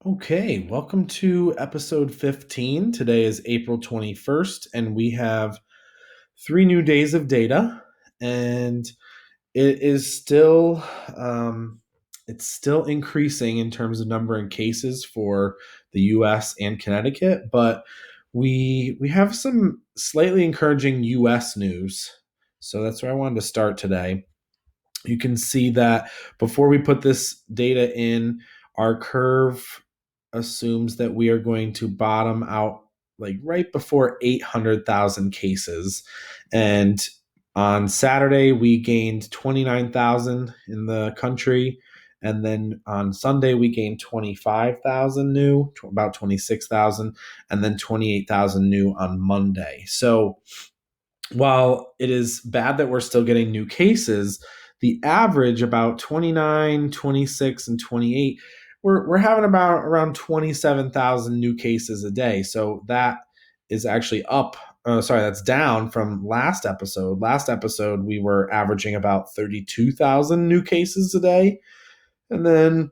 Okay, welcome to episode 15. Today is April 21st, and we have 3 new days of data, and it is still it's still increasing in terms of number and cases for the US and Connecticut, but we have some slightly encouraging US news. So that's where I wanted to start today. You can see that before we put this data in, our curve assumes that we are going to bottom out like right before 800,000 cases. And on Saturday, we gained 29,000 in the country. And then on Sunday, we gained 25,000 new, about 26,000, and then 28,000 new on Monday. So while it is bad that we're still getting new cases, the average about 29, 26, and 28, we're having about around 27,000 new cases a day. So that is actually up. That's down from last episode. Last episode, we were averaging about 32,000 new cases a day. And then,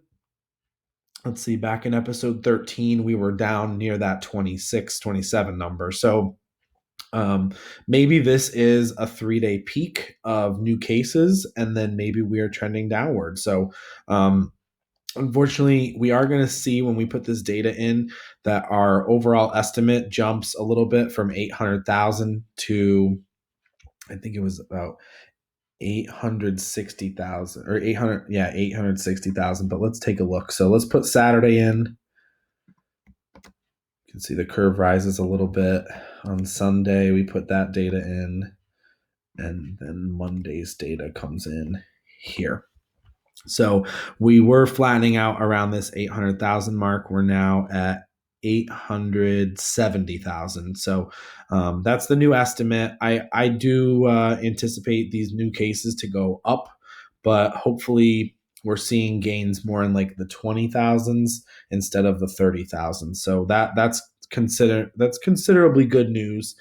let's see, back in episode 13, we were down near that 26, 27 number. So um, maybe this is a 3 day peak of new cases, and then maybe we are trending downward. So, unfortunately, we are going to see when we put this data in that our overall estimate jumps a little bit from 800,000 to, I think it was about 860,000 or 800, yeah, 860,000. But let's take a look. So let's put Saturday in. You can see the curve rises a little bit. On Sunday, we put that data in, and then Monday's data comes in here. So we were flattening out around this 800,000 mark. We're now at 870,000. So that's the new estimate. I do anticipate these new cases to go up, but hopefully we're seeing gains more in like the 20,000s instead of the 30,000. So that's considerably good news.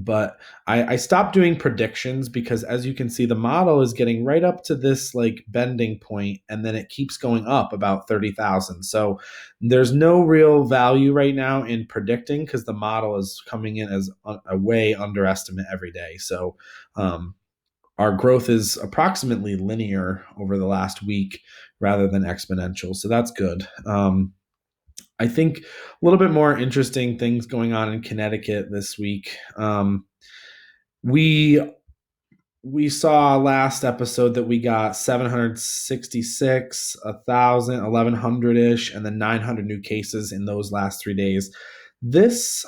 But I stopped doing predictions because, as you can see, the model is getting right up to this like bending point, and then it keeps going up about 30,000. So there's no real value right now in predicting because the model is coming in as a way underestimate every day. So our growth is approximately linear over the last week rather than exponential. So that's good. I think a little bit more interesting things going on in Connecticut this week. We we saw last episode that we got 766, 1,000, 1,100 ish, and then 900 new cases in those last 3 days. This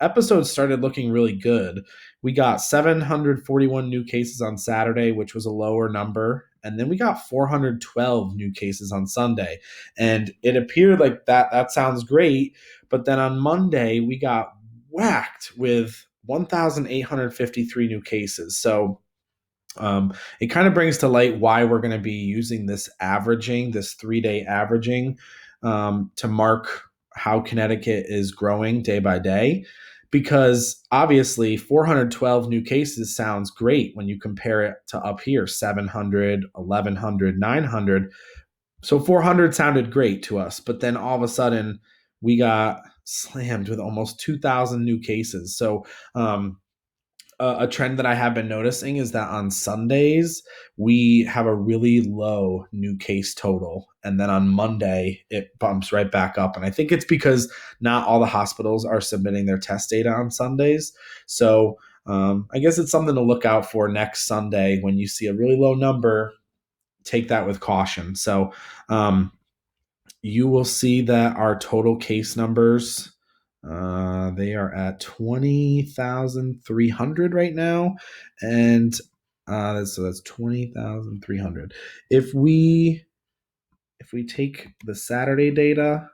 episode started looking really good. We got 741 new cases on Saturday, which was a lower number, and then we got 412 new cases on Sunday. And it appeared like that sounds great, but then on Monday we got whacked with 1,853 new cases. So it kind of brings to light why we're going to be using this averaging, this 3 day averaging, to mark how Connecticut is growing day by day. Because obviously, 412 new cases sounds great when you compare it to up here 700, 1,100, 900. So 400 sounded great to us. But then all of a sudden, we got slammed with almost 2,000 new cases. So, a trend that I have been noticing is that on Sundays we have a really low new case total, and then on Monday it bumps right back up. And I think it's because not all the hospitals are submitting their test data on Sundays. So I guess it's something to look out for next Sunday when you see a really low number. Take that with caution. So um, you will see that our total case numbers, they are at 20,300 right now, and so that's 20,300. If we take the Saturday data,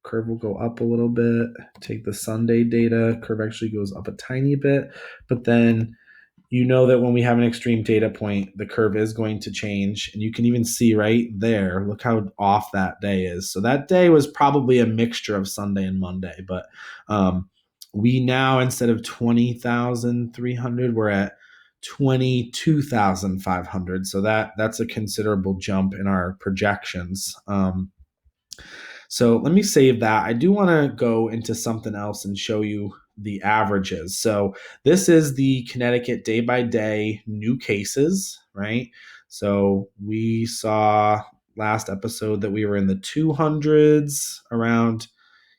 curve will go up a little bit. Take the Sunday data, curve actually goes up a tiny bit, but then you know that when we have an extreme data point, the curve is going to change. And you can even see right there, look how off that day is. So that day was probably a mixture of Sunday and Monday. But we now, instead of 20,300, we're at 22,500. So that's a considerable jump in our projections. So let me save that. I do want to go into something else and show you the averages. So this is the Connecticut day by day new cases, right? So we saw last episode that we were in the 200s around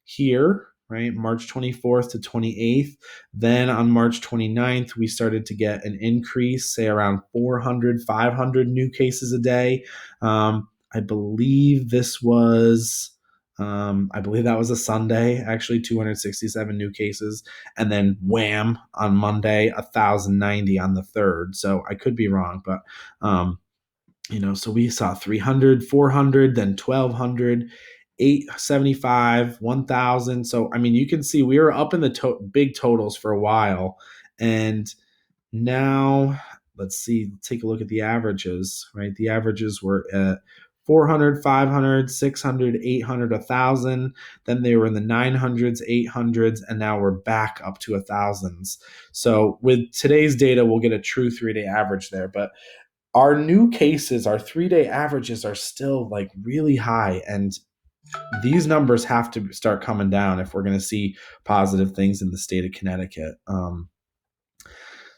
here, right? March 24th to 28th. Then on March 29th, we started to get an increase, say around 400, 500 new cases a day. I believe this was, I believe that was a Sunday, actually 267 new cases. And then wham, on Monday, 1,090 on the 3rd. So I could be wrong, but so we saw 300, 400, then 1,200, 875, 1,000. So, I mean, you can see we were up in the big totals for a while. And now, let's see, take a look at the averages, right? The averages were at 400, 500, 600, 800, 1,000. Then they were in the 900s, 800s, and now we're back up to 1,000s. So with today's data, we'll get a true 3-day average there. But our new cases, our 3-day averages are still like really high. And these numbers have to start coming down if we're going to see positive things in the state of Connecticut.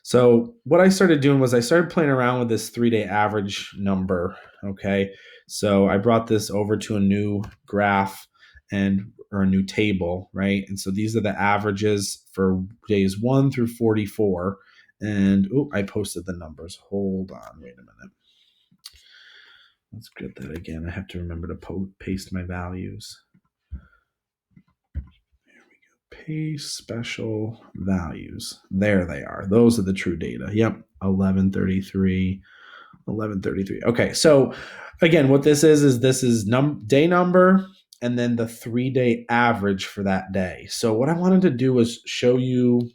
So what I started doing was I started playing around with this 3-day average number. Okay. So I brought this over to a new graph or a new table, right? And so these are the averages for days 1 through 44. And I posted the numbers. Hold on, wait a minute. Let's get that again. I have to remember to paste my values. There we go. Paste special values. There they are. Those are the true data. Yep. 1133. 1133. Okay. So again, what this is this is day number and then the 3-day average for that day. So what I wanted to do was show you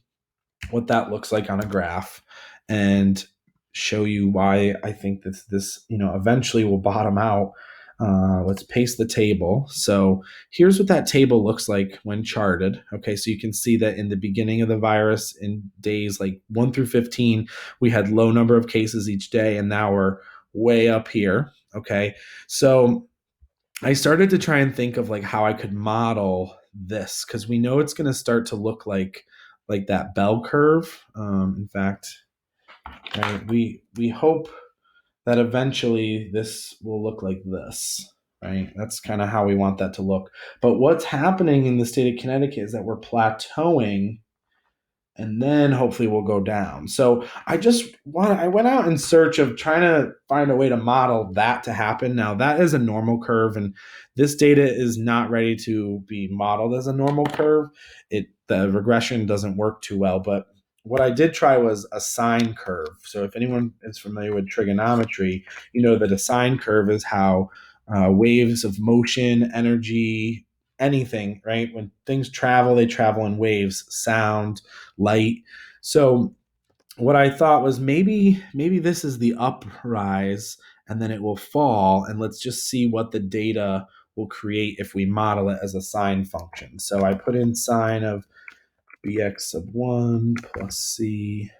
what that looks like on a graph and show you why I think that this eventually will bottom out. Let's paste the table. So here's what that table looks like when charted. Okay, so you can see that in the beginning of the virus, in days like 1 through 15, we had low number of cases each day, and now we're way up here. Okay, so I started to try and think of like how I could model this because we know it's going to start to look like that bell curve. In fact, right, we hope that eventually this will look like this, right? That's kind of how we want that to look. But what's happening in the state of Connecticut is that we're plateauing and then hopefully we'll go down. So I went out in search of trying to find a way to model that to happen. Now that is a normal curve, and this data is not ready to be modeled as a normal curve. The regression doesn't work too well, but what I did try was a sine curve. So if anyone is familiar with trigonometry, you know that a sine curve is how waves of motion, energy, anything, right? When things travel, they travel in waves, sound, light. So what I thought was maybe this is the uprise and then it will fall, and let's just see what the data will create if we model it as a sine function. So I put in sine of bx sub 1 plus c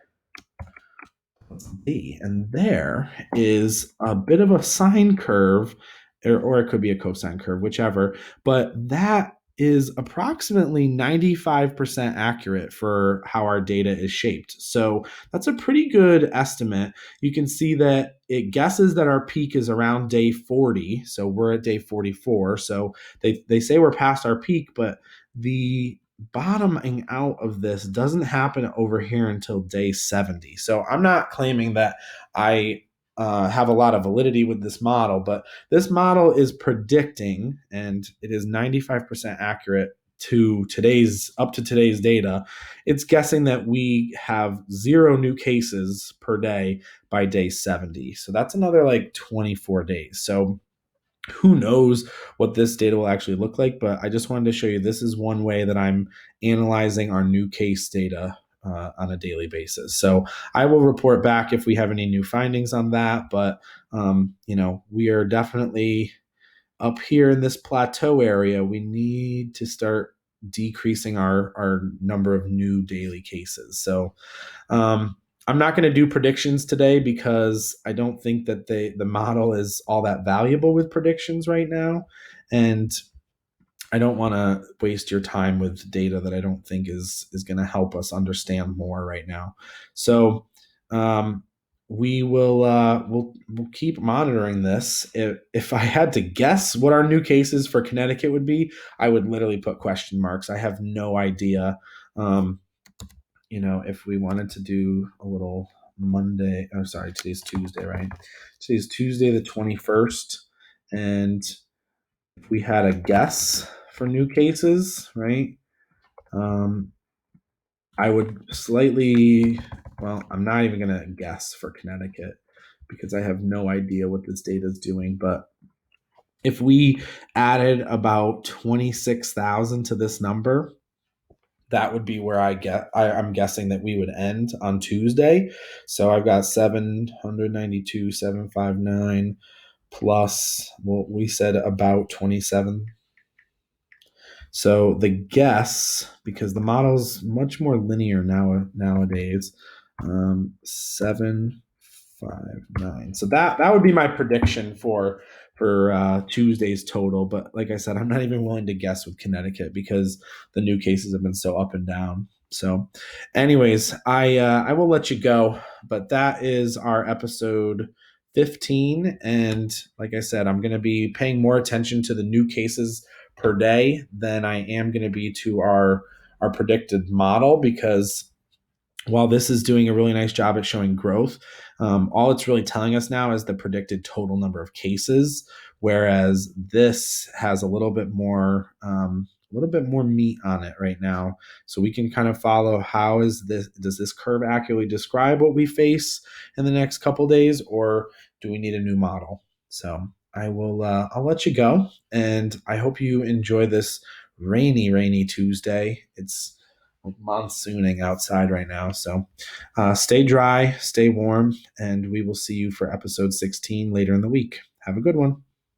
plus d, and there is a bit of a sine curve, or it could be a cosine curve, whichever, but that is approximately 95% accurate for how our data is shaped. So that's a pretty good estimate. You can see that it guesses that our peak is around day 40. So we're at day 44. So they say we're past our peak, but the bottoming out of this doesn't happen over here until day 70. So I'm not claiming that I have a lot of validity with this model, but this model is predicting, and it is 95% accurate to today's data. It's guessing that we have 0 new cases per day by day 70. So that's another like 24 days. So who knows what this data will actually look like, but I just wanted to show you this is one way that I'm analyzing our new case data on a daily basis. So I will report back if we have any new findings on that, but we are definitely up here in this plateau area. We need to start decreasing our number of new daily cases. So I'm not going to do predictions today because I don't think that the model is all that valuable with predictions right now, and I don't want to waste your time with data that I don't think is going to help us understand more right now. So um, we will we'll keep monitoring this. If I had to guess what our new cases for Connecticut would be, I would literally put question marks. I have no idea. Um, if we wanted to do a little Monday, oh, sorry, today's Tuesday, right? Today's Tuesday, the 21st. And if we had a guess for new cases, right? Um, I would slightly, well, I'm not even going to guess for Connecticut because I have no idea what this data is doing. But if we added about 26,000 to this number, that would be where I'm guessing that we would end on Tuesday. So I've got 792, 759 plus what we said about 27. So the guess, because the model's much more linear nowadays, 759. So that would be my prediction for Tuesday's total. But like I said, I'm not even willing to guess with Connecticut because the new cases have been so up and down. So, anyways, I will let you go. But that is our episode 15, and like I said, I'm going to be paying more attention to the new cases per day than I am going to be to our predicted model, because while this is doing a really nice job at showing growth, all it's really telling us now is the predicted total number of cases, whereas this has a little bit more meat on it right now. So we can kind of follow does this curve accurately describe what we face in the next couple days, or do we need a new model? So I'll let you go, and I hope you enjoy this rainy Tuesday. It's monsooning outside right now. So stay dry, stay warm, and we will see you for episode 16 later in the week. Have a good one.